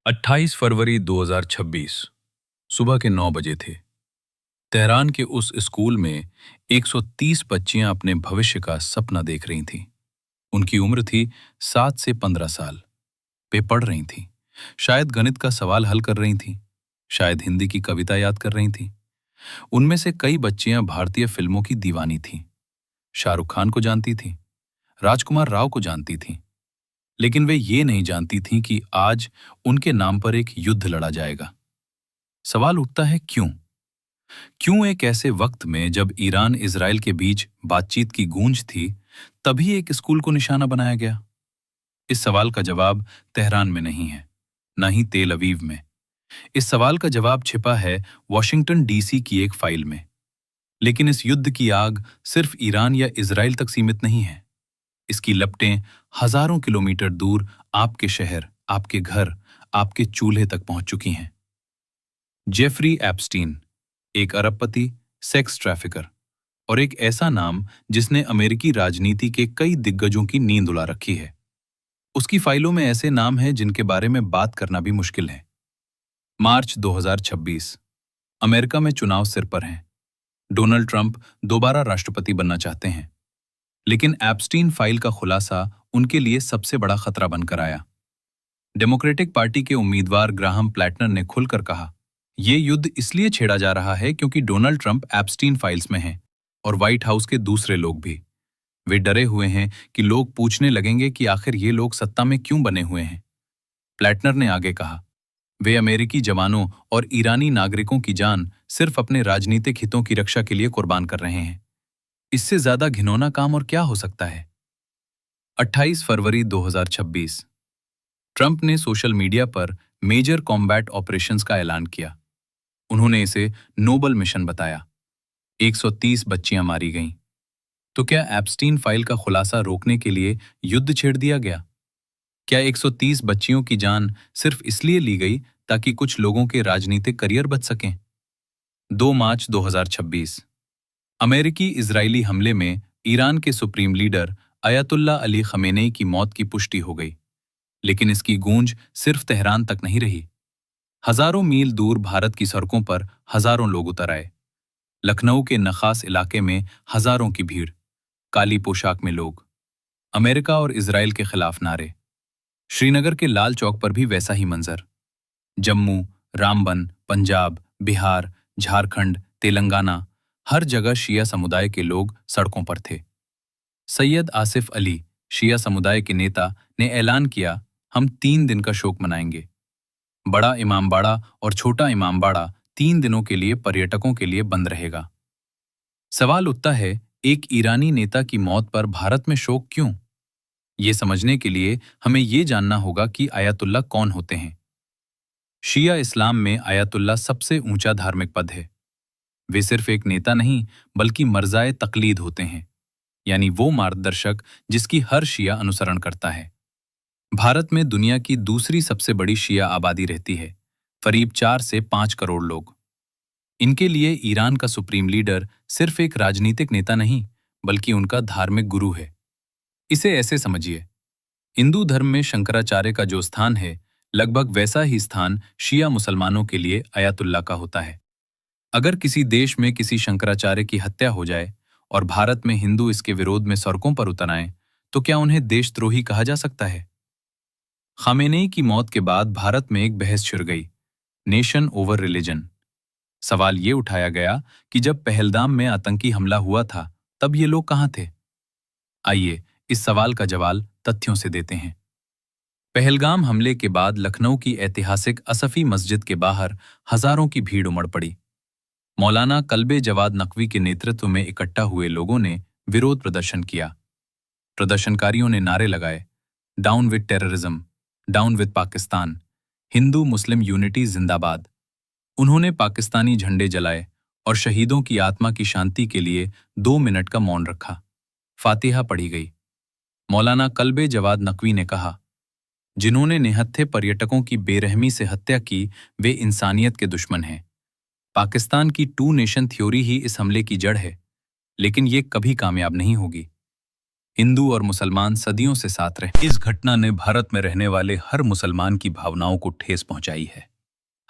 28 फरवरी 2026 सुबह के 9 बजे थे। तेहरान के उस स्कूल में 130 बच्चियां अपने भविष्य का सपना देख रही थीं। उनकी उम्र थी 7 से 15 साल। वे पढ़ रही थीं। शायद गणित का सवाल हल कर रही थीं, शायद हिंदी की कविता याद कर रही थीं। उनमें से कई बच्चियां भारतीय फिल्मों की दीवानी थीं। शाहरुख खान को जानती थीं, राजकुमार राव को जानती थीं, लेकिन वे ये नहीं जानती थीं कि आज उनके नाम पर एक युद्ध लड़ा जाएगा। सवाल उठता है, क्यों? क्यों एक ऐसे वक्त में जब ईरान इजराइल के बीच बातचीत की गूंज थी, तभी एक स्कूल को निशाना बनाया गया? इस सवाल का जवाब तेहरान में नहीं है, न ही तेल अवीव में। इस सवाल का जवाब छिपा है वॉशिंगटन डीसी की एक फाइल में। लेकिन इस युद्ध की आग सिर्फ ईरान या इजराइल तक सीमित नहीं है। इसकी लपटें हजारों किलोमीटर दूर आपके शहर, आपके घर, आपके चूल्हे तक पहुंच चुकी हैं। जेफरी एप्स्टीन, एक अरबपति, सेक्स ट्रैफिकर और एक ऐसा नाम जिसने अमेरिकी राजनीति के कई दिग्गजों की नींद उड़ा रखी है। उसकी फाइलों में ऐसे नाम हैं जिनके बारे में बात करना भी मुश्किल है। मार्च 2026, अमेरिका में चुनाव सिर पर हैं। डोनाल्ड ट्रंप दोबारा राष्ट्रपति बनना चाहते हैं। लेकिन एप्स्टीन फाइल का खुलासा उनके लिए सबसे बड़ा खतरा बनकर आया। डेमोक्रेटिक पार्टी के उम्मीदवार ग्राहम प्लेटनर ने खुलकर कहा, ये युद्ध इसलिए छेड़ा जा रहा है क्योंकि डोनाल्ड ट्रंप एप्स्टीन फाइल्स में हैं और व्हाइट हाउस के दूसरे लोग भी। वे डरे हुए हैं कि लोग पूछने लगेंगे कि आखिर ये लोग सत्ता में क्यों बने हुए हैं। प्लेटनर ने आगे कहा, वे अमेरिकी जवानों और ईरानी नागरिकों की जान सिर्फ अपने राजनीतिक हितों की रक्षा के लिए कुर्बान कर रहे हैं। इससे ज्यादा घिनौना काम और क्या हो सकता है? 28 फरवरी 2026, ट्रंप ने सोशल मीडिया पर मेजर कॉम्बैट ऑपरेशंस का ऐलान किया। उन्होंने इसे नोबल मिशन बताया। 130 बच्चियां मारी गईं। तो क्या एप्स्टीन फाइल का खुलासा रोकने के लिए युद्ध छेड़ दिया गया? क्या 130 बच्चियों की जान सिर्फ इसलिए ली गई ताकि कुछ लोगों के राजनीतिक करियर बच सकें? 2 मार्च 2026, अमेरिकी इजरायली हमले में ईरान के सुप्रीम लीडर अयतुल्ला अली खमेनेई की मौत की पुष्टि हो गई। लेकिन इसकी गूंज सिर्फ तेहरान तक नहीं रही। हजारों मील दूर भारत की सड़कों पर हजारों लोग उतर आए। लखनऊ के नखास इलाके में हजारों की भीड़, काली पोशाक में लोग, अमेरिका और इजराइल के खिलाफ नारे। श्रीनगर के लाल चौक पर भी वैसा ही मंजर। जम्मू, रामबन, पंजाब, बिहार, झारखंड, तेलंगाना, हर जगह शिया समुदाय के लोग सड़कों पर थे। सैयद आसिफ अली, शिया समुदाय के नेता, ने ऐलान किया, हम 3 दिन का शोक मनाएंगे। बड़ा इमामबाड़ा और छोटा इमामबाड़ा 3 दिनों के लिए पर्यटकों के लिए बंद रहेगा। सवाल उठता है, एक ईरानी नेता की मौत पर भारत में शोक क्यों? ये समझने के लिए हमें ये जानना होगा कि आयतुल्ला कौन होते हैं। शिया इस्लाम में आयतुल्ला सबसे ऊंचा धार्मिक पद है। वे सिर्फ एक नेता नहीं, बल्कि मर्जाए तकलीद होते हैं, यानी वो मार्गदर्शक जिसकी हर शिया अनुसरण करता है। भारत में दुनिया की दूसरी सबसे बड़ी शिया आबादी रहती है, करीब 4 से 5 करोड़ लोग। इनके लिए ईरान का सुप्रीम लीडर सिर्फ एक राजनीतिक नेता नहीं, बल्कि उनका धार्मिक गुरु है। इसे ऐसे समझिए, हिंदू धर्म में शंकराचार्य का जो स्थान है, लगभग वैसा ही स्थान शिया मुसलमानों के लिए अयातुल्ला का होता है। अगर किसी देश में किसी शंकराचार्य की हत्या हो जाए और भारत में हिंदू इसके विरोध में सड़कों पर उतर आएं, तो क्या उन्हें देशद्रोही कहा जा सकता है? खामेनेई की मौत के बाद भारत में एक बहस छिड़ गई, नेशन ओवर रिलीजन। सवाल ये उठाया गया कि जब पहलगाम में आतंकी हमला हुआ था, तब ये लोग कहाँ थे? आइए इस सवाल का जवाब तथ्यों से देते हैं। पहलगाम हमले के बाद लखनऊ की ऐतिहासिक असफी मस्जिद के बाहर हजारों की भीड़ उमड़ पड़ी। मौलाना कल्बे जवाद नकवी के नेतृत्व में इकट्ठा हुए लोगों ने विरोध प्रदर्शन किया। प्रदर्शनकारियों ने नारे लगाए, down with terrorism, down with Pakistan, Hindu Muslim unity जिंदाबाद। उन्होंने पाकिस्तानी झंडे जलाए और शहीदों की आत्मा की शांति के लिए 2 मिनट का मौन रखा। फातिहा पढ़ी गई। मौलाना कल्बे जवाद नकवी ने कहा, जिन्होंने निहत्थे पर्यटकों की बेरहमी से हत्या की, वे इंसानियत के दुश्मन हैं। पाकिस्तान की 2 नेशन थ्योरी ही इस हमले की जड़ है, लेकिन ये कभी कामयाब नहीं होगी। हिंदू और मुसलमान सदियों से साथ रहे। इस घटना ने भारत में रहने वाले हर मुसलमान की भावनाओं को ठेस पहुंचाई है।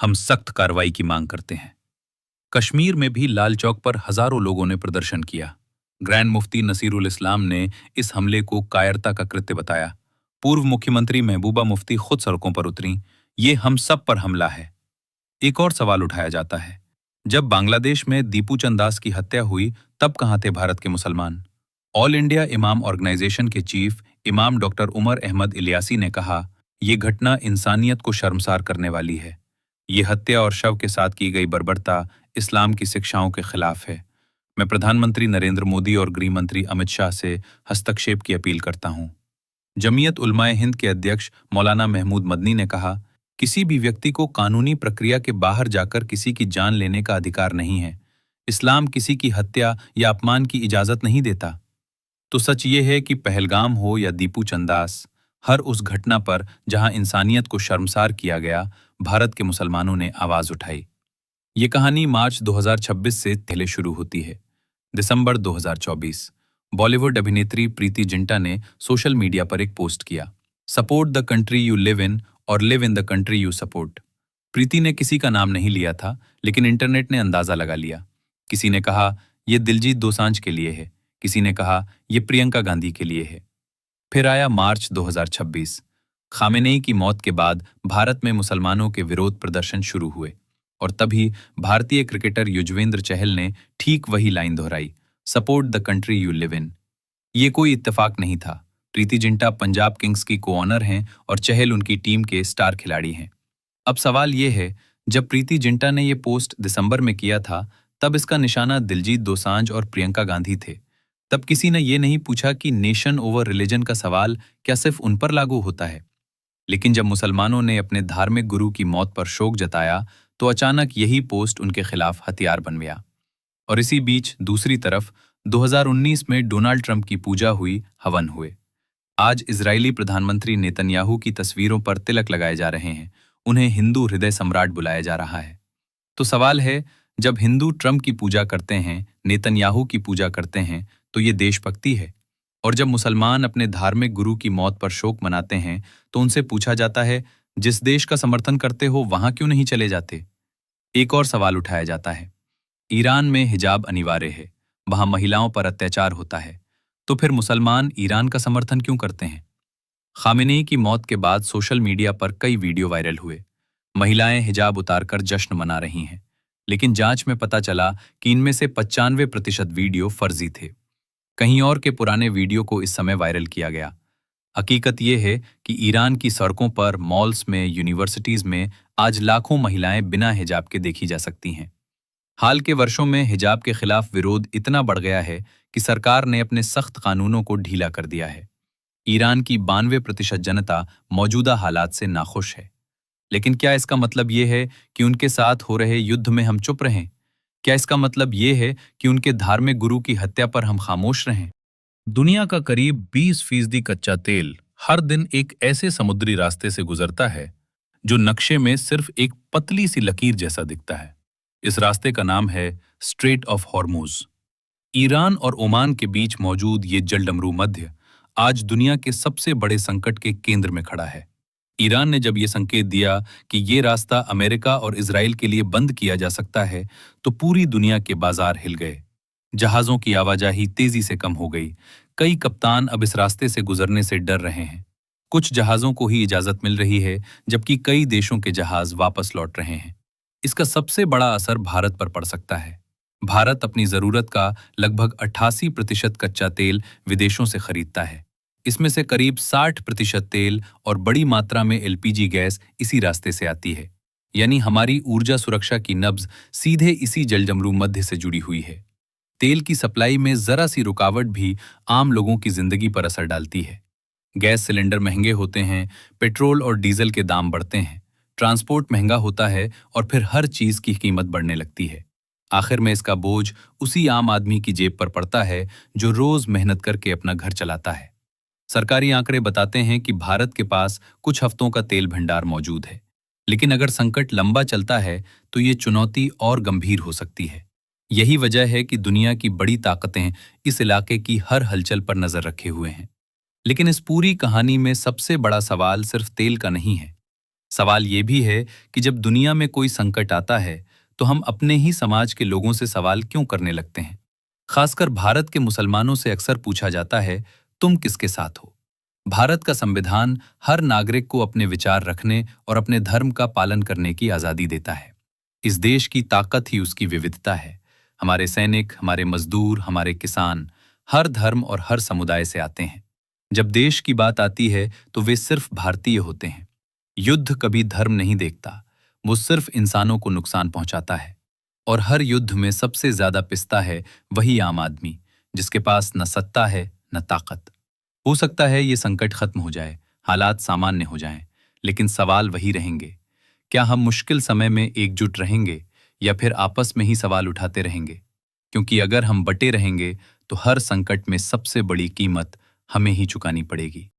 हम सख्त कार्रवाई की मांग करते हैं। कश्मीर में भी लाल चौक पर हजारों लोगों ने प्रदर्शन किया। ग्रैंड मुफ्ती नसीरुल इस्लाम ने इस हमले को कायरता का कृत्य बताया। पूर्व मुख्यमंत्री महबूबा मुफ्ती खुद सड़कों पर उतरी। ये हम सब पर हमला है। एक और सवाल उठाया जाता है, जब बांग्लादेश में दीपू चंद दास की हत्या हुई तब कहां थे भारत के मुसलमान? ऑल इंडिया इमाम ऑर्गेनाइजेशन के चीफ इमाम डॉक्टर उमर अहमद इलियासी ने कहा, ये घटना इंसानियत को शर्मसार करने वाली है। ये हत्या और शव के साथ की गई बर्बरता इस्लाम की शिक्षाओं के खिलाफ है। मैं प्रधानमंत्री नरेंद्र मोदी और गृह मंत्री अमित शाह से हस्तक्षेप की अपील करता हूं। जमीयत उलमाए हिंद के अध्यक्ष मौलाना महमूद मदनी ने कहा, किसी भी व्यक्ति को कानूनी प्रक्रिया के बाहर जाकर किसी की जान लेने का अधिकार नहीं है। इस्लाम किसी की हत्या या अपमान की इजाजत नहीं देता। तो सच ये है कि पहलगाम हो या दीपू चंदास, हर उस घटना पर जहां इंसानियत को शर्मसार किया गया, भारत के मुसलमानों ने आवाज उठाई। ये कहानी मार्च 2026 से पहले शुरू होती है। दिसंबर 2024, बॉलीवुड अभिनेत्री प्रीति जिंटा ने सोशल मीडिया पर एक पोस्ट किया, support the country you live in और live in the country you support. Preeti ने किसी का नाम नहीं लिया था, लेकिन इंटरनेट ने अंदाजा लगा लिया। किसी ने कहा यह दिलजीत दोसांझ के लिए है, किसी ने कहा यह प्रियंका गांधी के लिए है। फिर आया मार्च 2026। खामेनेई की मौत के बाद भारत में मुसलमानों के विरोध प्रदर्शन शुरू हुए और तभी भारतीय क्रिकेटर युजवेंद्र चहल ने ठीक वही लाइन दोहराई, support the country you live इन। ये कोई इत्तेफाक नहीं था। प्रीति जिंटा पंजाब किंग्स की को ऑनर हैं और चहल उनकी टीम के स्टार खिलाड़ी हैं। अब सवाल ये है, जब प्रीति जिंटा ने ये पोस्ट दिसंबर में किया था, तब इसका निशाना दिलजीत दोसांझ और प्रियंका गांधी थे। तब किसी ने ये नहीं पूछा कि नेशन ओवर रिलीजन का सवाल क्या सिर्फ उन पर लागू होता है। लेकिन जब मुसलमानों ने अपने धार्मिक गुरु की मौत पर शोक जताया, तो अचानक यही पोस्ट उनके खिलाफ हथियार बन गया। और इसी बीच दूसरी तरफ 2019 में डोनाल्ड ट्रंप की पूजा हुई, हवन हुए। आज इजरायली प्रधानमंत्री नेतन्याहू की तस्वीरों पर तिलक लगाए जा रहे हैं। उन्हें हिंदू हृदय सम्राट बुलाया जा रहा है। तो सवाल है, जब हिंदू ट्रंप की पूजा करते हैं, नेतन्याहू की पूजा करते हैं, तो ये देशभक्ति है? और जब मुसलमान अपने धार्मिक गुरु की मौत पर शोक मनाते हैं, तो उनसे पूछा जाता है, जिस देश का समर्थन करते हो वहां क्यों नहीं चले जाते? एक और सवाल उठाया जाता है, ईरान में हिजाब अनिवार्य है, वहां महिलाओं पर अत्याचार होता है, तो फिर मुसलमान ईरान का समर्थन क्यों करते हैं? खामेनेई की मौत के बाद सोशल मीडिया पर कई वीडियो वायरल हुए। महिलाएं हिजाब उतारकर जश्न मना रही हैं, लेकिन जांच में पता चला कि इनमें से 95% वीडियो फर्जी थे। कहीं और के पुराने वीडियो को इस समय वायरल किया गया। हकीकत यह है कि ईरान की सड़कों पर, मॉल्स में, यूनिवर्सिटीज में आज लाखों महिलाएं बिना हिजाब के देखी जा सकती हैं। हाल के वर्षों में हिजाब के खिलाफ विरोध इतना बढ़ गया है कि सरकार ने अपने सख्त कानूनों को ढीला कर दिया है। ईरान की 92% जनता मौजूदा हालात से नाखुश है। लेकिन क्या इसका मतलब ये है कि उनके साथ हो रहे युद्ध में हम चुप रहें? क्या इसका मतलब ये है कि उनके धार्मिक गुरु की हत्या पर हम खामोश रहें? दुनिया का करीब 20% कच्चा तेल हर दिन एक ऐसे समुद्री रास्ते से गुजरता है जो नक्शे में सिर्फ एक पतली सी लकीर जैसा दिखता है। इस रास्ते का नाम है स्ट्रेट ऑफ हॉर्मुज। ईरान और ओमान के बीच मौजूद ये जलडमरू मध्य आज दुनिया के सबसे बड़े संकट के केंद्र में खड़ा है। ईरान ने जब ये संकेत दिया कि ये रास्ता अमेरिका और इजराइल के लिए बंद किया जा सकता है, तो पूरी दुनिया के बाजार हिल गए। जहाजों की आवाजाही तेजी से कम हो गई। कई कप्तान अब इस रास्ते से गुजरने से डर रहे हैं। कुछ जहाजों को ही इजाजत मिल रही है, जबकि कई देशों के जहाज वापस लौट रहे हैं। इसका सबसे बड़ा असर भारत पर पड़ सकता है। भारत अपनी जरूरत का लगभग 88% कच्चा तेल विदेशों से खरीदता है। इसमें से करीब 60% तेल और बड़ी मात्रा में एलपीजी गैस इसी रास्ते से आती है। यानी हमारी ऊर्जा सुरक्षा की नब्ज सीधे इसी जलडमरू मध्य से जुड़ी हुई है। तेल की सप्लाई में जरा सी रुकावट भी आम लोगों की जिंदगी पर असर डालती है। गैस सिलेंडर महंगे होते हैं, पेट्रोल और डीजल के दाम बढ़ते हैं, ट्रांसपोर्ट महंगा होता है और फिर हर चीज की कीमत बढ़ने लगती है। आखिर में इसका बोझ उसी आम आदमी की जेब पर पड़ता है जो रोज मेहनत करके अपना घर चलाता है। सरकारी आंकड़े बताते हैं कि भारत के पास कुछ हफ्तों का तेल भंडार मौजूद है, लेकिन अगर संकट लंबा चलता है तो ये चुनौती और गंभीर हो सकती है। यही वजह है कि दुनिया की बड़ी ताकतें इस इलाके की हर हलचल पर नजर रखे हुए हैं। लेकिन इस पूरी कहानी में सबसे बड़ा सवाल सिर्फ तेल का नहीं है। सवाल ये भी है कि जब दुनिया में कोई संकट आता है, तो हम अपने ही समाज के लोगों से सवाल क्यों करने लगते हैं। खासकर भारत के मुसलमानों से अक्सर पूछा जाता है, तुम किसके साथ हो। भारत का संविधान हर नागरिक को अपने विचार रखने और अपने धर्म का पालन करने की आजादी देता है। इस देश की ताकत ही उसकी विविधता है। हमारे सैनिक, हमारे मजदूर, हमारे किसान हर धर्म और हर समुदाय से आते हैं। जब देश की बात आती है तो वे सिर्फ भारतीय होते हैं। युद्ध कभी धर्म नहीं देखता, वो सिर्फ इंसानों को नुकसान पहुंचाता है। और हर युद्ध में सबसे ज्यादा पिसता है वही आम आदमी, जिसके पास न सत्ता है न ताकत। हो सकता है ये संकट खत्म हो जाए, हालात सामान्य हो जाएं, लेकिन सवाल वही रहेंगे। क्या हम मुश्किल समय में एकजुट रहेंगे या फिर आपस में ही सवाल उठाते रहेंगे? क्योंकि अगर हम बटे रहेंगे तो हर संकट में सबसे बड़ी कीमत हमें ही चुकानी पड़ेगी।